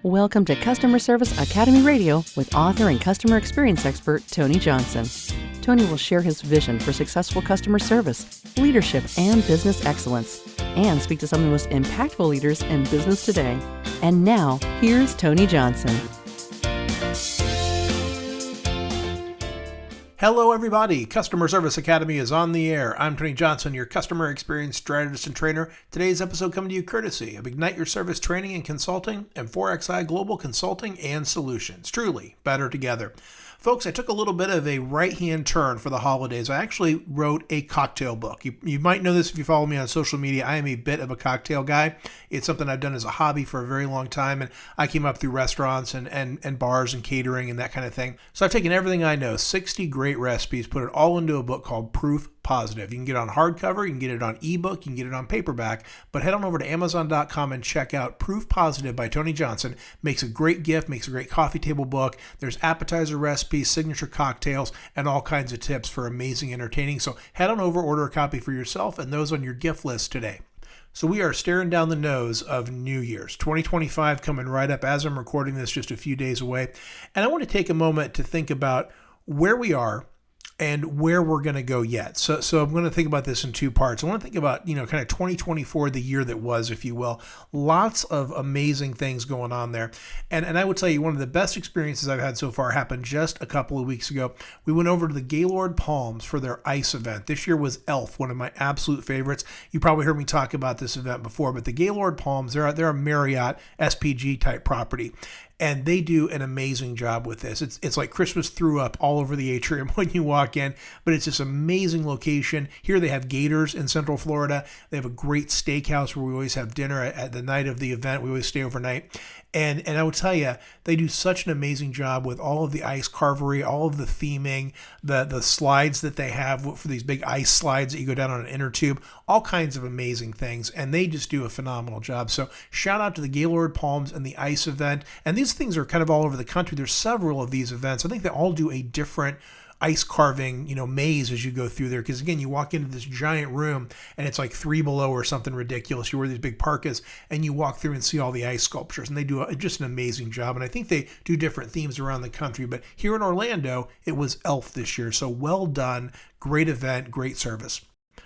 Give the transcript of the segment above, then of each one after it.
Welcome to Customer Service Academy Radio with author and customer experience expert Tony Johnson. Tony will share his vision for successful customer service, leadership, and business excellence, and speak to some of the most impactful leaders in business today. And now, here's Tony Johnson. Hello, everybody. Customer Service Academy is on the air. I'm Tony Johnson, your customer experience strategist and trainer. Today's episode coming to you courtesy of Ignite Your Service Training and Consulting and 4XI Global Consulting and Solutions. Truly better together. Folks, I took a little bit of a right-hand turn for the holidays. I actually wrote a cocktail book. You might know this if you follow me on social media. I am a bit of a cocktail guy. It's something I've done as a hobby for a very long time, and I came up through restaurants and bars and catering and that kind of thing. So I've taken everything I know, 60 great recipes, put it all into a book called Proof Positive. You can get it on hardcover, you can get it on ebook, you can get it on paperback, but head on over to Amazon.com and check out Proof Positive by Tony Johnson. Makes a great gift, makes a great coffee table book. There's appetizer recipes, signature cocktails, and all kinds of tips for amazing entertaining. So head on over, order a copy for yourself and those on your gift list today. So we are staring down the nose of New Year's. 2025 coming right up as I'm recording this, just a few days away. And I want to take a moment to think about where we are and where we're going to go yet. So I'm going to think about this in two parts. I want to think about, kind of 2024, the year that was, if you will. Lots of amazing things going on there. And I would tell you, one of the best experiences I've had so far happened just a couple of weeks ago. We went over to the Gaylord Palms for their ice event. This year was ELF, one of my absolute favorites. You probably heard me talk about this event before, but the Gaylord Palms, they're a Marriott SPG type property. And they do an amazing job with this. It's like Christmas threw up all over the atrium when you walk in, but it's this amazing location. Here they have gators in Central Florida. They have a great steakhouse where we always have dinner at the night of the event. We always stay overnight. And I will tell you, they do such an amazing job with all of the ice carvery, all of the theming, the slides that they have for these big ice slides that you go down on an inner tube, all kinds of amazing things. And they just do a phenomenal job. So shout out to the Gaylord Palms and the ice event. And these things are kind of all over the country. There's several of these events. I think they all do a different ice carving, maze as you go through there. Because again, you walk into this giant room and it's like 3 below or something ridiculous. You wear these big parkas and you walk through and see all the ice sculptures, and they do just an amazing job. And I think they do different themes around the country, but here in Orlando, it was ELF this year. So well done. Great event, great service.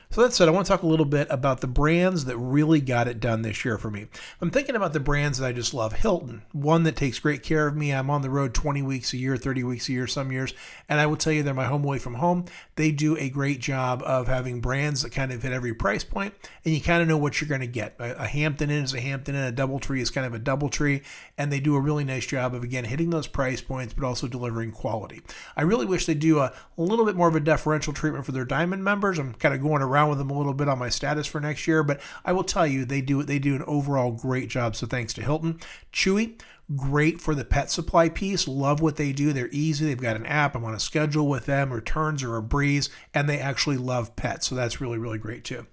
So that said, I want to talk a little bit about the brands that really got it done this year for me. I'm thinking about the brands that I just love. Hilton, one that takes great care of me. I'm on the road 20 weeks a year, 30 weeks a year, some years. And I will tell you, they're my home away from home. They do a great job of having brands that kind of hit every price point, and you kind of know what you're going to get. A Hampton Inn is a Hampton Inn, a DoubleTree is kind of a DoubleTree, and they do a really nice job of, again, hitting those price points, but also delivering quality. I really wish they do a little bit more of a deferential treatment for their Diamond members. I'm kind of going around with them a little bit on my status for next year, but I will tell you, they do an overall great job. So thanks to Hilton. Chewy, great for the pet supply piece. Love what they do. They're easy. They've got an app. I'm on a schedule with them. Returns are a breeze, and they actually love pets. So that's really, really great too.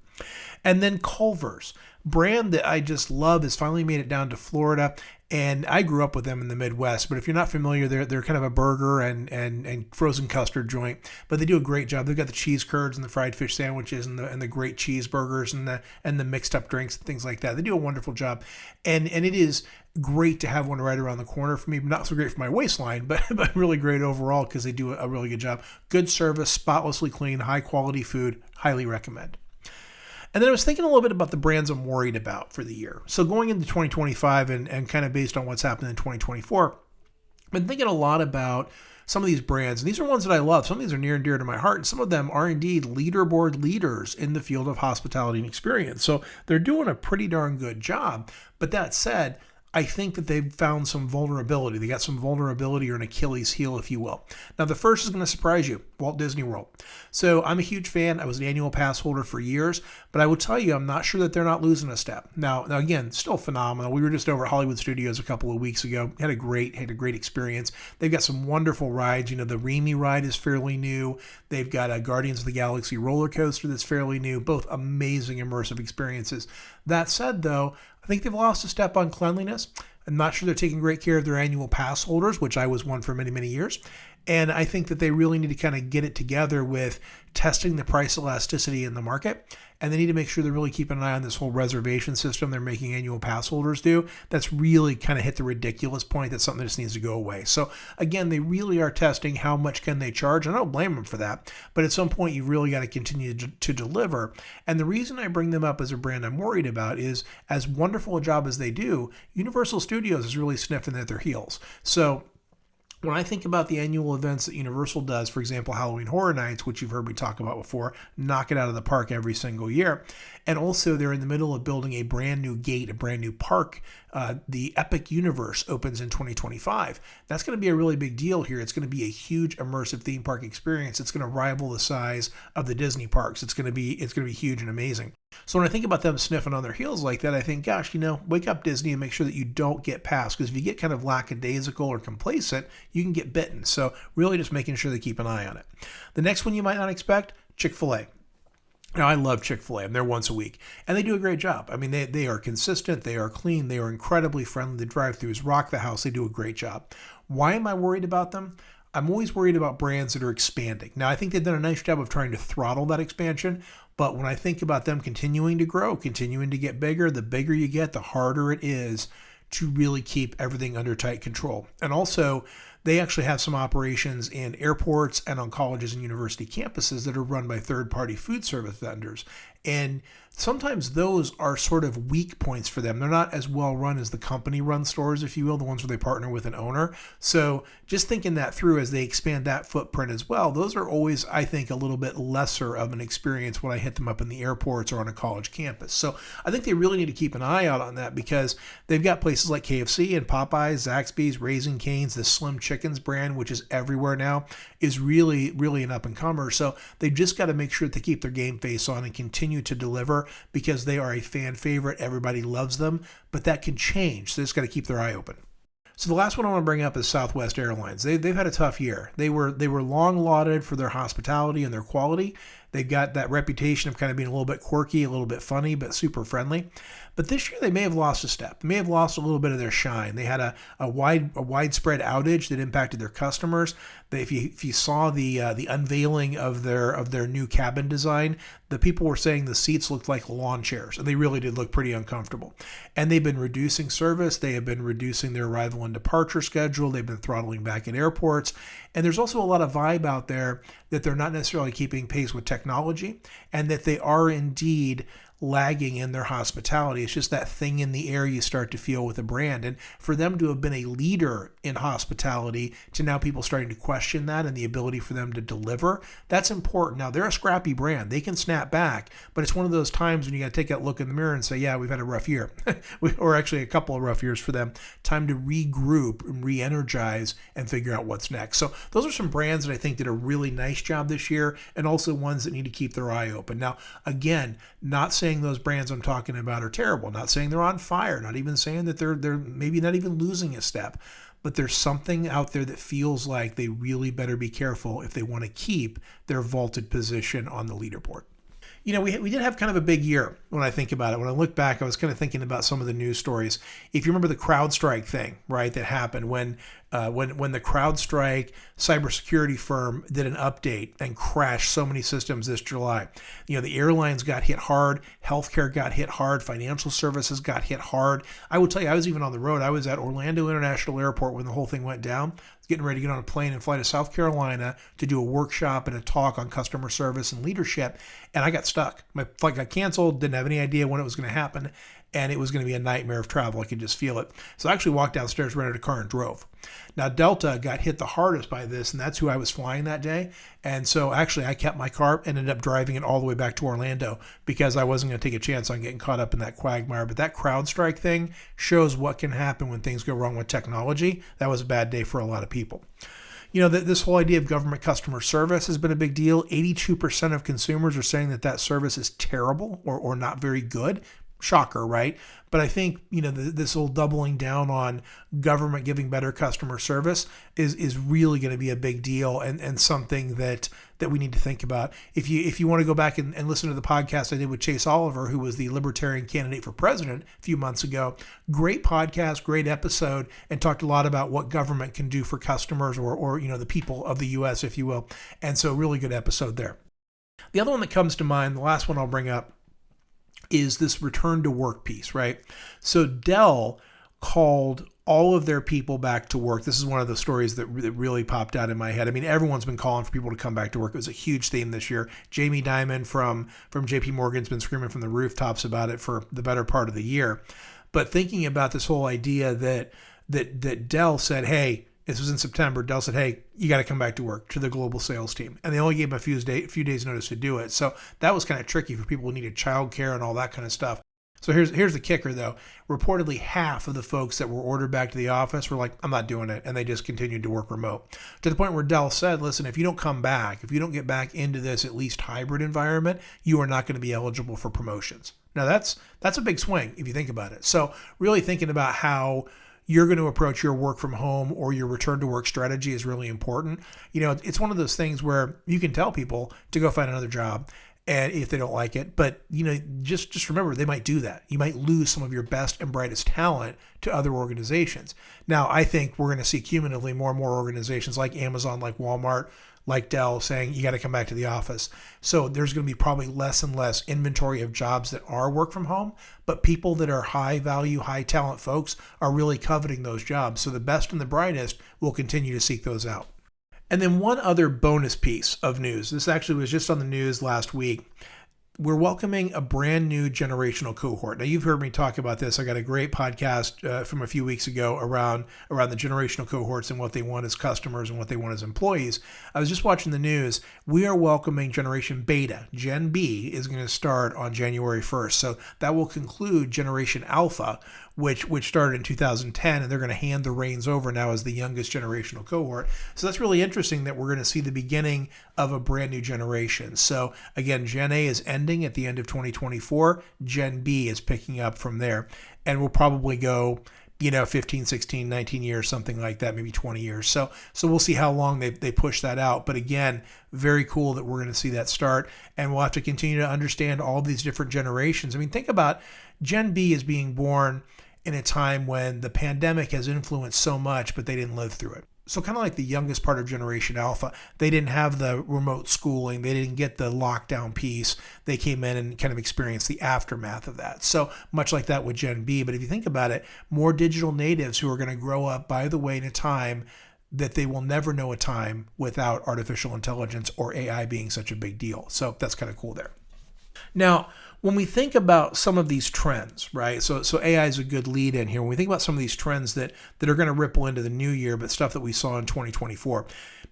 And then Culver's, brand that I just love, has finally made it down to Florida. And I grew up with them in the Midwest, but if you're not familiar, they're kind of a burger and frozen custard joint, but they do a great job. They've got the cheese curds and the fried fish sandwiches and the great cheeseburgers and the mixed up drinks and things like that. They do a wonderful job, and it is great to have one right around the corner for me. Not so great for my waistline, but really great overall because they do a really good job. Good service, spotlessly clean, high quality food. Highly recommend. And then I was thinking a little bit about the brands I'm worried about for the year. So going into 2025 and kind of based on what's happened in 2024, I've been thinking a lot about some of these brands. And these are ones that I love. Some of these are near and dear to my heart. And some of them are indeed leaderboard leaders in the field of hospitality and experience. So they're doing a pretty darn good job. But that said, I think that they've found some vulnerability. They got some vulnerability, or an Achilles heel, if you will. Now, the first is going to surprise you, Walt Disney World. So I'm a huge fan. I was an annual pass holder for years, but I will tell you, I'm not sure that they're not losing a step. Now again, still phenomenal. We were just over at Hollywood Studios a couple of weeks ago. Had a great experience. They've got some wonderful rides. The Remy ride is fairly new. They've got a Guardians of the Galaxy roller coaster that's fairly new. Both amazing immersive experiences. That said, though, I think they've lost a step on cleanliness. I'm not sure they're taking great care of their annual pass holders, which I was one for many, many years. And I think that they really need to kind of get it together with testing the price elasticity in the market. And they need to make sure they're really keeping an eye on this whole reservation system they're making annual pass holders do. That's really kind of hit the ridiculous point. That's something that just needs to go away. So again, they really are testing how much can they charge. And I don't blame them for that. But at some point, you've really got to continue to deliver. And the reason I bring them up as a brand I'm worried about is, as wonderful a job as they do, Universal Studios is really sniffing at their heels. So when I think about the annual events that Universal does, for example, Halloween Horror Nights, which you've heard me talk about before, knock it out of the park every single year. And also they're in the middle of building a brand new gate, a brand new park. The Epic Universe opens in 2025. That's going to be a really big deal here. It's going to be a huge immersive theme park experience. It's going to rival the size of the Disney parks. It's going to be huge and amazing. So when I think about them sniffing on their heels like that, I think, gosh, wake up, Disney, and make sure that you don't get passed. Because if you get kind of lackadaisical or complacent, you can get bitten. So really just making sure they keep an eye on it. The next one you might not expect, Chick-fil-A. Now, I love Chick-fil-A. I'm there once a week, and they do a great job. I mean, they are consistent. They are clean. They are incredibly friendly. The drive-thrus rock the house. They do a great job. Why am I worried about them? I'm always worried about brands that are expanding. Now, I think they've done a nice job of trying to throttle that expansion, but when I think about them continuing to grow, continuing to get bigger, the bigger you get, the harder it is to really keep everything under tight control. And also, they actually have some operations in airports and on colleges and university campuses that are run by third-party food service vendors. And sometimes those are sort of weak points for them. They're not as well run as the company-run stores, if you will, the ones where they partner with an owner. So just thinking that through as they expand that footprint as well, those are always, I think, a little bit lesser of an experience when I hit them up in the airports or on a college campus. So I think they really need to keep an eye out on that, because they've got places like KFC and Popeyes, Zaxby's, Raising Cane's, the Slim Chickens brand, which is everywhere now, is really, really an up-and-comer. So they've just got to make sure that they keep their game face on and continue to deliver, because they are a fan favorite. Everybody loves them, but that can change. So they just got to keep their eye open. So the last one I want to bring up is Southwest Airlines. They've had a tough year. They were long lauded for their hospitality and their quality. They've got that reputation of kind of being a little bit quirky, a little bit funny, but super friendly. But this year they may have lost a step. They may have lost a little bit of their shine. They had a widespread outage that impacted their customers. If you saw the unveiling of their new cabin design, the people were saying the seats looked like lawn chairs, and they really did look pretty uncomfortable. And they've been reducing service. They have been reducing their arrival and departure schedule. They've been throttling back at airports. And there's also a lot of vibe out there that they're not necessarily keeping pace with technology, and that they are indeed lagging in their hospitality. It's just that thing in the air you start to feel with a brand. And for them to have been a leader in hospitality to now people starting to question that and the ability for them to deliver, that's important. Now, they're a scrappy brand. They can snap back, but it's one of those times when you got to take that look in the mirror and say, yeah, we've had a rough year, or actually a couple of rough years for them. Time to regroup and re-energize and figure out what's next. So those are some brands that I think did a really nice job this year, and also ones that need to keep their eye open. Now, again, not saying those brands I'm talking about are terrible, not saying they're on fire, not even saying that they're maybe not even losing a step, but there's something out there that feels like they really better be careful if they want to keep their vaulted position on the leaderboard. We did have kind of a big year when I think about it. When I look back, I was kind of thinking about some of the news stories. If you remember the Crowdstrike thing, right, that happened when the Crowdstrike cybersecurity firm did an update and crashed so many systems this July. The airlines got hit hard, healthcare got hit hard, financial services got hit hard. I will tell you, I was even on the road. I was at Orlando International Airport when the whole thing went down. Getting ready to get on a plane and fly to South Carolina to do a workshop and a talk on customer service and leadership, and I got stuck. My flight got canceled, didn't have any idea when it was going to happen, and it was going to be a nightmare of travel. I could just feel it. So I actually walked downstairs, rented a car, and drove. Now, Delta got hit the hardest by this, and that's who I was flying that day. And so actually I kept my car, ended up driving it all the way back to Orlando because I wasn't going to take a chance on getting caught up in that quagmire. But that CrowdStrike thing shows what can happen when things go wrong with technology. That was a bad day for a lot of people. This whole idea of government customer service has been a big deal. 82% of consumers are saying that service is terrible or not very good. Shocker, right? But I think, this whole doubling down on government giving better customer service is really going to be a big deal, and something that we need to think about. If you want to go back and listen to the podcast I did with Chase Oliver, who was the Libertarian candidate for president a few months ago, great podcast, great episode, and talked a lot about what government can do for customers or the people of the U.S., if you will. And so really good episode there. The other one that comes to mind, the last one I'll bring up, is this return to work piece, right? So Dell called all of their people back to work. This is one of the stories that really popped out in my head. I mean, everyone's been calling for people to come back to work. It was a huge theme this year. Jamie Dimon from JP Morgan's been screaming from the rooftops about it for the better part of the year. But thinking about this whole idea that Dell said, hey, this was in September. Dell said, hey, you got to come back to work, to the global sales team. And they only gave them a few days notice to do it. So that was kind of tricky for people who needed childcare and all that kind of stuff. So here's the kicker, though. Reportedly, half of the folks that were ordered back to the office were like, I'm not doing it. And they just continued to work remote. To the point where Dell said, listen, if you don't come back, if you don't get back into this at least hybrid environment, you are not going to be eligible for promotions. Now, that's a big swing if you think about it. So really thinking about how you're going to approach your work from home or your return to work strategy is really important. It's one of those things where you can tell people to go find another job, and if they don't like it, but just remember, they might do that. You might lose some of your best and brightest talent to other organizations. Now, I think we're going to see cumulatively more and more organizations like Amazon, like Walmart, like Dell saying you got to come back to the office. So there's going to be probably less and less inventory of jobs that are work from home, but people that are high value, high talent folks are really coveting those jobs. So the best and the brightest will continue to seek those out. And then one other bonus piece of news. This actually was just on the news last week. We're welcoming a brand new generational cohort. Now, you've heard me talk about this. I got a great podcast from a few weeks ago around the generational cohorts and what they want as customers and what they want as employees. I was just watching the news. We are welcoming Generation Beta. Gen B is going to start on January 1st. So that will conclude Generation Alpha, which started in 2010, and they're going to hand the reins over now as the youngest generational cohort. So that's really interesting that we're going to see the beginning of a brand new generation. So again, Gen A is ending at the end of 2024. Gen B is picking up from there, and we'll probably go 15, 16, 19 years, something like that, maybe 20 years. So we'll see how long they push that out. But again, very cool that we're going to see that start, and we'll have to continue to understand all these different generations. I mean, think about Gen B is being born in a time when the pandemic has influenced so much, but they didn't live through it. So kind of like the youngest part of Generation Alpha, they didn't have the remote schooling. They didn't get the lockdown piece. They came in and kind of experienced the aftermath of that. So much like that with Gen B. But if you think about it, more digital natives who are going to grow up, by the way, in a time that they will never know a time without artificial intelligence or AI being such a big deal. So that's kind of cool there. Now, when we think about some of these trends, right? So AI is a good lead in here. When we think about some of these trends that are going to ripple into the new year, but stuff that we saw in 2024,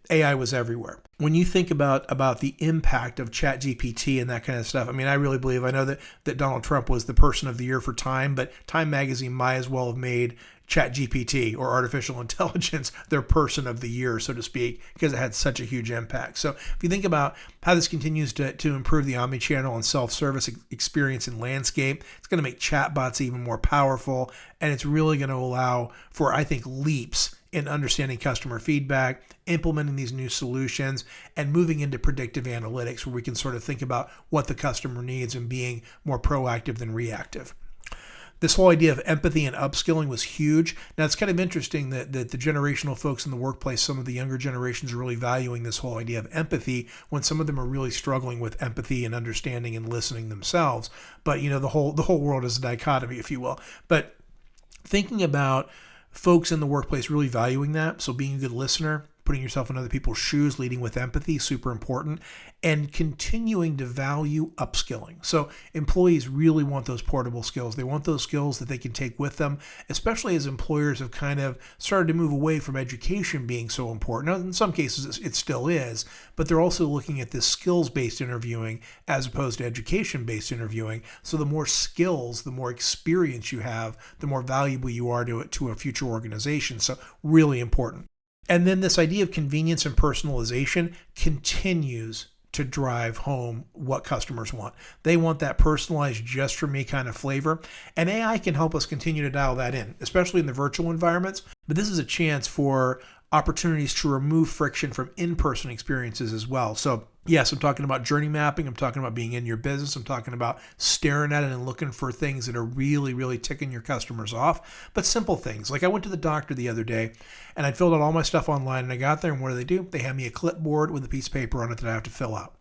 AI was everywhere. When you think about the impact of ChatGPT and that kind of stuff, I mean, I really believe, I know that Donald Trump was the person of the year for Time, but Time Magazine might as well have made ChatGPT or artificial intelligence their person of the year, so to speak, because it had such a huge impact. So if you think about how this continues to improve the omnichannel and self-service experience and landscape, it's going to make chatbots even more powerful, and it's really going to allow for, I think, leaps in understanding customer feedback, implementing these new solutions, and moving into predictive analytics where we can sort of think about what the customer needs and being more proactive than reactive. This whole idea of empathy and upskilling was huge. Now, it's kind of interesting that the generational folks in the workplace, some of the younger generations are really valuing this whole idea of empathy when some of them are really struggling with empathy and understanding and listening themselves. But, the whole world is a dichotomy, if you will. But thinking about folks in the workplace really valuing that, so being a good listener, putting yourself in other people's shoes, leading with empathy, super important, and continuing to value upskilling. So employees really want those portable skills. They want those skills that they can take with them, especially as employers have kind of started to move away from education being so important. Now, in some cases, it still is, but they're also looking at this skills-based interviewing as opposed to education-based interviewing. So the more skills, the more experience you have, the more valuable you are to a future organization. So really important. And then this idea of convenience and personalization continues to drive home what customers want. They want that personalized, just for me kind of flavor. And AI can help us continue to dial that in, especially in the virtual environments. But this is a chance for opportunities to remove friction from in-person experiences as well. So yes, I'm talking about journey mapping. I'm talking about being in your business. I'm talking about staring at it and looking for things that are really, really ticking your customers off. But simple things. Like I went to the doctor the other day and I filled out all my stuff online, and I got there, and what do? They have me a clipboard with a piece of paper on it that I have to fill out.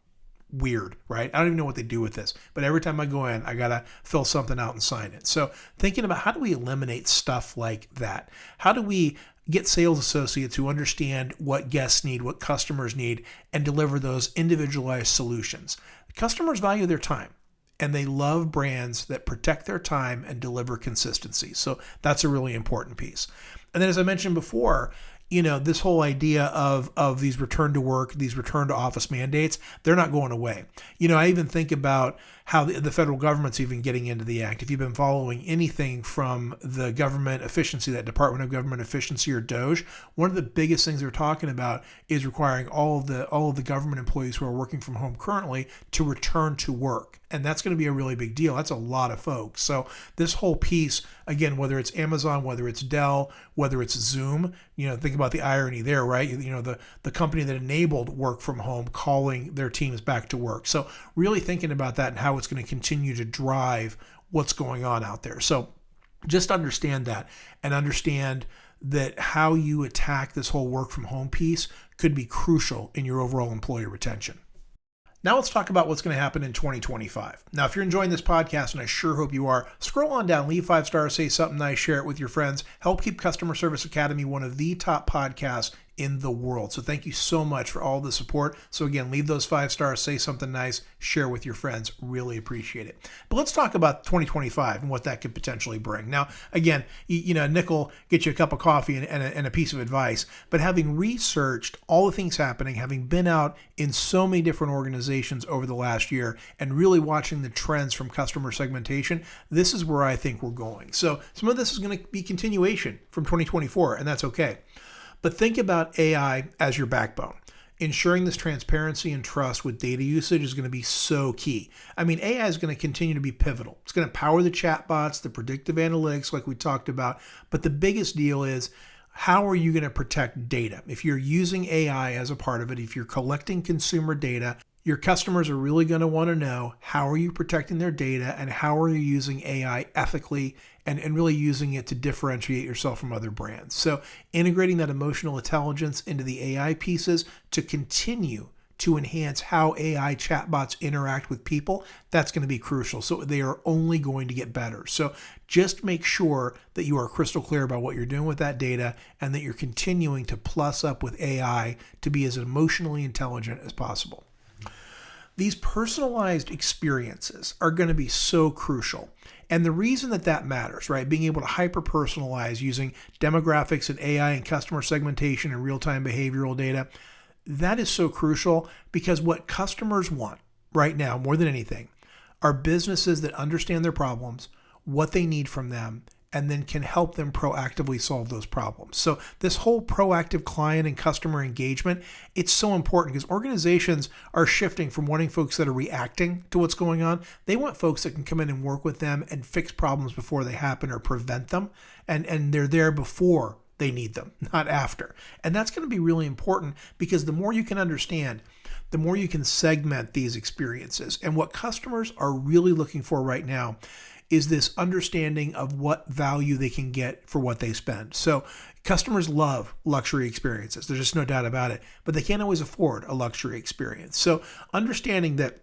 Weird, right? I don't even know what they do with this, but every time I go in, I gotta fill something out and sign it. So thinking about how do we eliminate stuff like that? How do we get sales associates who understand what guests need, what customers need, and deliver those individualized solutions? Customers value their time, and they love brands that protect their time and deliver consistency. So that's a really important piece. And then, as I mentioned before, this whole idea of these return to work, these return to office mandates, they're not going away. I even think about how the federal government's even getting into the act. If you've been following anything from the government efficiency, that Department of Government Efficiency, or DOGE, one of the biggest things they're talking about is requiring all of the government employees who are working from home currently to return to work. And that's going to be a really big deal. That's a lot of folks. So this whole piece, again, whether it's Amazon, whether it's Dell, whether it's Zoom, think about the irony there, right? The company that enabled work from home calling their teams back to work. So really thinking about that and how it's going to continue to drive what's going on out there. So just understand that, and understand that how you attack this whole work from home piece could be crucial in your overall employee retention. Now let's talk about what's going to happen in 2025. Now, if you're enjoying this podcast, and I sure hope you are, scroll on down, leave 5 stars, say something nice, share it with your friends. Help keep Customer Service Academy one of the top podcasts in the world. So thank you so much for all the support. So again, leave those 5 stars, say something nice, share with your friends. Really appreciate it. But let's talk about 2025 and what that could potentially bring. Now, again, a nickel gets you a cup of coffee and a piece of advice. But having researched all the things happening, having been out in so many different organizations over the last year, and really watching the trends from customer segmentation, this is where I think we're going. So some of this is going to be continuation from 2024, and that's okay. But think about AI as your backbone. Ensuring this transparency and trust with data usage is going to be so key. I mean, AI is going to continue to be pivotal. It's going to power the chatbots, the predictive analytics like we talked about. But the biggest deal is, how are you going to protect data? If you're using AI as a part of it, if you're collecting consumer data, your customers are really going to want to know, how are you protecting their data, and how are you using AI ethically and really using it to differentiate yourself from other brands. So integrating that emotional intelligence into the AI pieces to continue to enhance how AI chatbots interact with people, that's going to be crucial. So they are only going to get better. So just make sure that you are crystal clear about what you're doing with that data, and that you're continuing to plus up with AI to be as emotionally intelligent as possible. These personalized experiences are going to be so crucial. And the reason that matters, right? Being able to hyper-personalize using demographics and AI and customer segmentation and real-time behavioral data, that is so crucial, because what customers want right now, more than anything, are businesses that understand their problems, what they need from them, and then can help them proactively solve those problems. So this whole proactive client and customer engagement, it's so important, because organizations are shifting from wanting folks that are reacting to what's going on. They want folks that can come in and work with them and fix problems before they happen, or prevent them. And they're there before they need them, not after. And that's going to be really important, because the more you can understand, the more you can segment these experiences. And what customers are really looking for right now is this understanding of what value they can get for what they spend. So customers love luxury experiences. There's just no doubt about it, but they can't always afford a luxury experience. So understanding that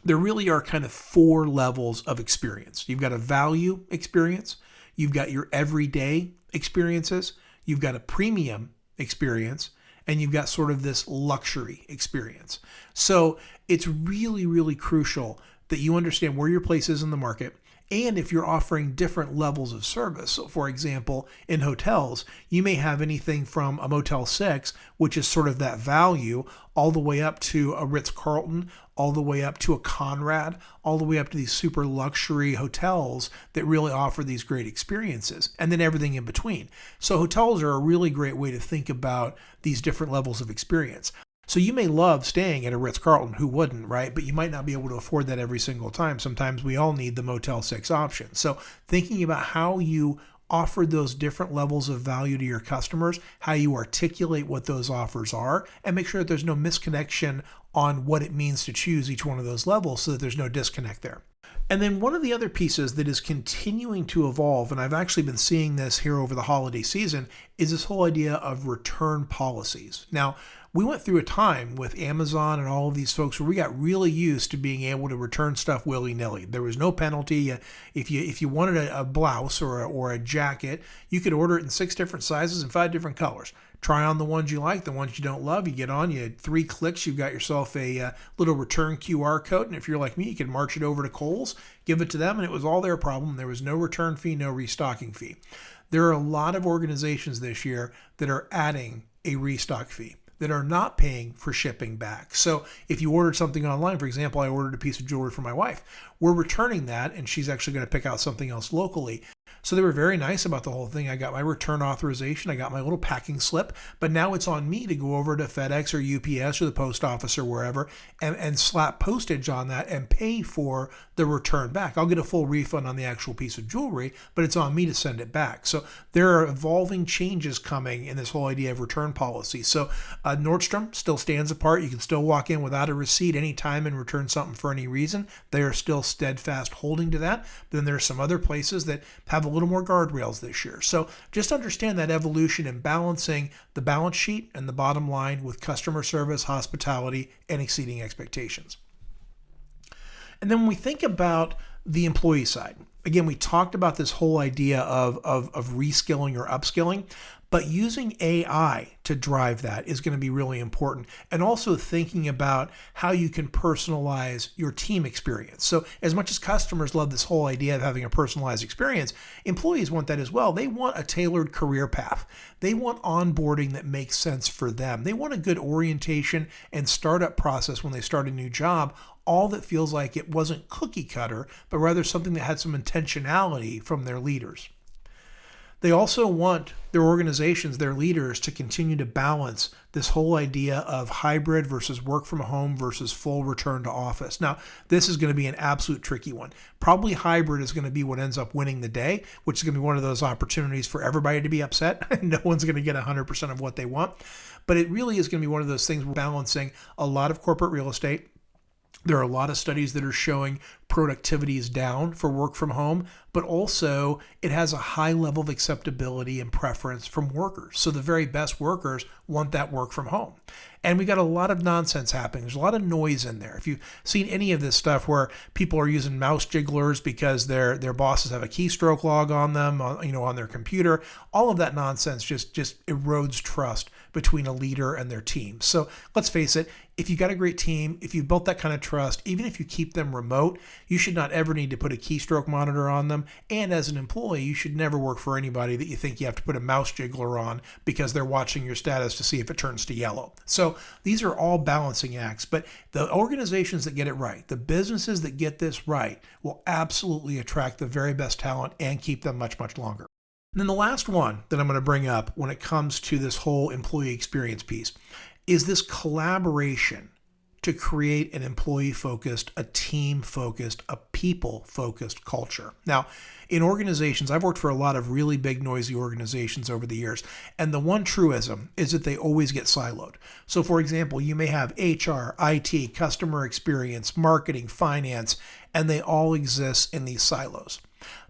there really are kind of 4 levels of experience. You've got a value experience, you've got your everyday experiences, you've got a premium experience, and you've got sort of this luxury experience. So it's really, really crucial that you understand where your place is in the market, and if you're offering different levels of service. So for example, in hotels, you may have anything from a Motel 6, which is sort of that value, all the way up to a Ritz-Carlton, all the way up to a Conrad, all the way up to these super luxury hotels that really offer these great experiences, and then everything in between. So hotels are a really great way to think about these different levels of experience. So you may love staying at a Ritz-Carlton, who wouldn't, right? But you might not be able to afford that every single time. Sometimes we all need the Motel 6 option. So thinking about how you offer those different levels of value to your customers, how you articulate what those offers are, and make sure that there's no misconnection on what it means to choose each one of those levels so that there's no disconnect there. And then one of the other pieces that is continuing to evolve, and I've actually been seeing this here over the holiday season, is this whole idea of return policies. Now, we went through a time with Amazon and all of these folks where we got really used to being able to return stuff willy-nilly. There was no penalty. If you wanted a blouse or a jacket, you could order it in 6 different sizes and 5 different colors. Try on the ones you like, the ones you don't love. You get on, you had 3 clicks, you've got yourself a little return QR code. And if you're like me, you can march it over to Kohl's, give it to them, and it was all their problem. There was no return fee, no restocking fee. There are a lot of organizations this year that are adding a restock fee, that are not paying for shipping back. So if you ordered something online, for example, I ordered a piece of jewelry for my wife, we're returning that and she's actually going to pick out something else locally. So they were very nice about the whole thing. I got my return authorization. I got my little packing slip, but now it's on me to go over to FedEx or UPS or the post office or wherever and slap postage on that and pay for the return back. I'll get a full refund on the actual piece of jewelry, but it's on me to send it back. So there are evolving changes coming in this whole idea of return policy. So Nordstrom still stands apart. You can still walk in without a receipt anytime and return something for any reason. They are still steadfast holding to that. But then there are some other places that have a little more guardrails this year. So just understand that evolution and balancing the balance sheet and the bottom line with customer service, hospitality, and exceeding expectations. And then when we think about the employee side, again, we talked about this whole idea of reskilling or upskilling, but using AI to drive that is going to be really important. And also thinking about how you can personalize your team experience. So as much as customers love this whole idea of having a personalized experience, employees want that as well. They want a tailored career path. They want onboarding that makes sense for them. They want a good orientation and startup process when they start a new job, all that feels like it wasn't cookie cutter, but rather something that had some intentionality from their leaders. They also want their organizations, their leaders, to continue to balance this whole idea of hybrid versus work from home versus full return to office. Now, this is going to be an absolute tricky one. Probably hybrid is going to be what ends up winning the day, which is going to be one of those opportunities for everybody to be upset. No one's going to get 100% of what they want. But it really is going to be one of those things balancing a lot of corporate real estate. There are a lot of studies that are showing productivity is down for work from home, but also it has a high level of acceptability and preference from workers. So the very best workers want that work from home. And we got a lot of nonsense happening. There's a lot of noise in there. If you've seen any of this stuff where people are using mouse jigglers because their bosses have a keystroke log on them, on their computer, all of that nonsense just erodes trust between a leader and their team. So let's face it, if you got a great team, if you built that kind of trust, even if you keep them remote, you should not ever need to put a keystroke monitor on them. And as an employee, you should never work for anybody that you think you have to put a mouse jiggler on because they're watching your status to see if it turns to yellow. So these are all balancing acts, but the organizations that get it right, the businesses that get this right, will absolutely attract the very best talent and keep them much, much longer. And then the last one that I'm going to bring up when it comes to this whole employee experience piece is this collaboration to create an employee-focused, a team-focused, a people-focused culture. Now, in organizations, I've worked for a lot of really big, noisy organizations over the years, and the one truism is that they always get siloed. So, for example, you may have HR, IT, customer experience, marketing, finance, and they all exist in these silos.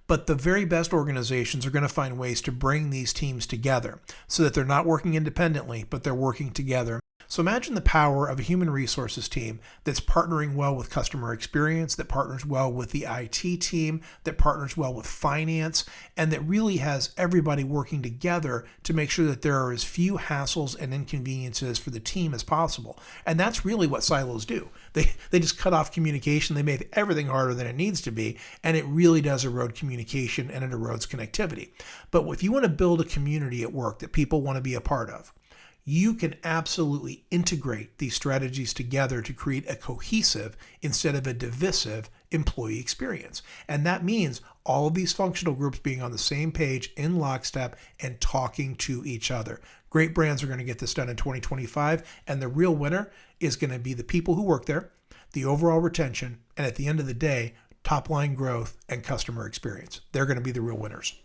But the very best organizations are going to find ways to bring these teams together so that they're not working independently, but they're working together. So imagine the power of a human resources team that's partnering well with customer experience, that partners well with the IT team, that partners well with finance, and that really has everybody working together to make sure that there are as few hassles and inconveniences for the team as possible. And that's really what silos do. They just cut off communication. They make everything harder than it needs to be, and it really does erode communication and it erodes connectivity. But if you want to build a community at work that people want to be a part of, you can absolutely integrate these strategies together to create a cohesive instead of a divisive employee experience. And that means all of these functional groups being on the same page in lockstep and talking to each other. Great brands are going to get this done in 2025, and the real winner is going to be the people who work there, the overall retention, and at the end of the day, top line growth and customer experience. They're going to be the real winners.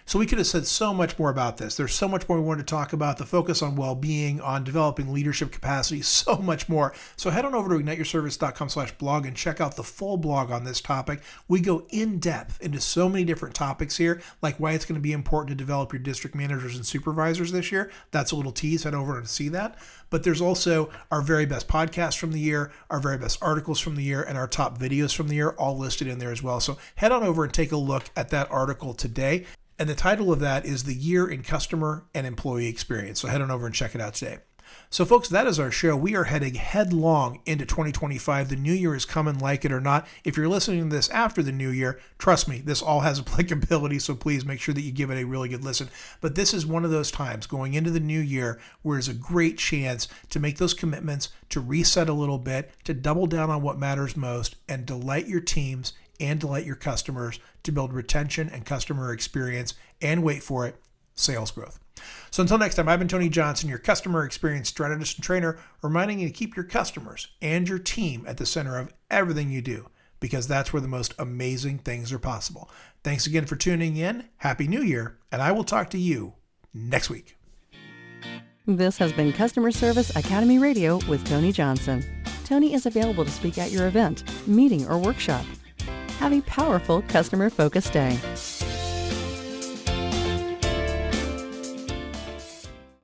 So we could have said so much more about this. There's so much more we wanted to talk about, the focus on well-being, on developing leadership capacity, so much more. So head on over to igniteyourservice.com/blog and check out the full blog on this topic. We go in depth into so many different topics here, like why it's going to be important to develop your district managers and supervisors this year. That's a little tease. Head over and see that. But there's also our very best podcasts from the year, our very best articles from the year, and our top videos from the year, all listed in there as well. So head on over and take a look at that article today. And the title of that is The Year in Customer and Employee Experience. So head on over and check it out today. So folks, that is our show. We are heading headlong into 2025. The new year is coming, like it or not. If you're listening to this after the new year, trust me, this all has applicability. So please make sure that you give it a really good listen. But this is one of those times going into the new year where there's a great chance to make those commitments, to reset a little bit, to double down on what matters most, and delight your teams and delight your customers to build retention and customer experience, and wait for it, sales growth. So until next time, I've been Tony Johnson, your customer experience strategist and trainer, reminding you to keep your customers and your team at the center of everything you do, because that's where the most amazing things are possible. Thanks again for tuning in. Happy New Year, and I will talk to you next week. This has been Customer Service Academy Radio with Tony Johnson. Tony is available to speak at your event, meeting, or workshop. Have a powerful customer-focused day.